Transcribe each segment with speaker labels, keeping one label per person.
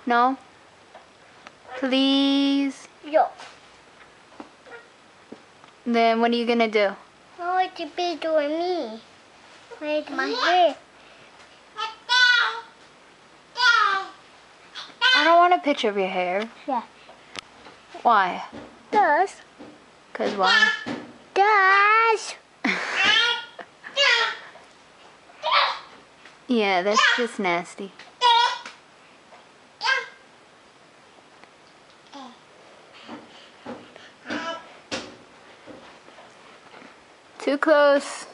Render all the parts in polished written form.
Speaker 1: No? Please?
Speaker 2: Yo.
Speaker 1: Then what are you gonna do?
Speaker 2: I want to be doing me. With my hair.
Speaker 1: I don't want a picture of your hair.
Speaker 2: Yeah.
Speaker 1: Why?
Speaker 2: Does.
Speaker 1: 'Cause why?
Speaker 2: Does.
Speaker 1: Yeah, that's just nasty. Too close.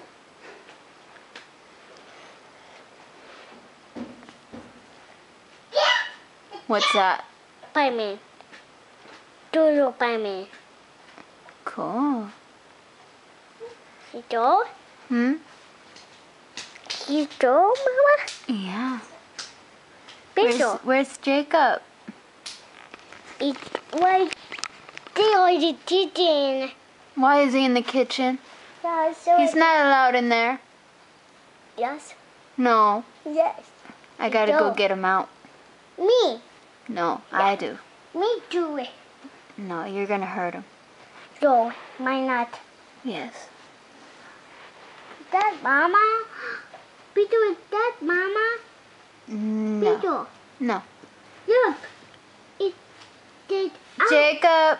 Speaker 1: What's that?
Speaker 2: Spider-Man. Doodle Spider-Man.
Speaker 1: Cool.
Speaker 2: See Joe?
Speaker 1: Hmm?
Speaker 2: He's Joe, Mama?
Speaker 1: Yeah.
Speaker 2: Bishop.
Speaker 1: Where's Jacob?
Speaker 2: It's right there in the kitchen.
Speaker 1: Why is he in the kitchen?
Speaker 2: Yeah, so
Speaker 1: He's not allowed in there.
Speaker 2: Yes.
Speaker 1: No.
Speaker 2: Yes.
Speaker 1: I gotta go
Speaker 2: Joe.
Speaker 1: get him out.
Speaker 2: Me.
Speaker 1: No, I do.
Speaker 2: Me do it.
Speaker 1: No, you're gonna hurt him.
Speaker 2: Joe, why not?
Speaker 1: Yes.
Speaker 2: That Mama? Peter, is that Mama?
Speaker 1: No.
Speaker 2: Peter,
Speaker 1: No.
Speaker 2: look. It did.
Speaker 1: Jacob!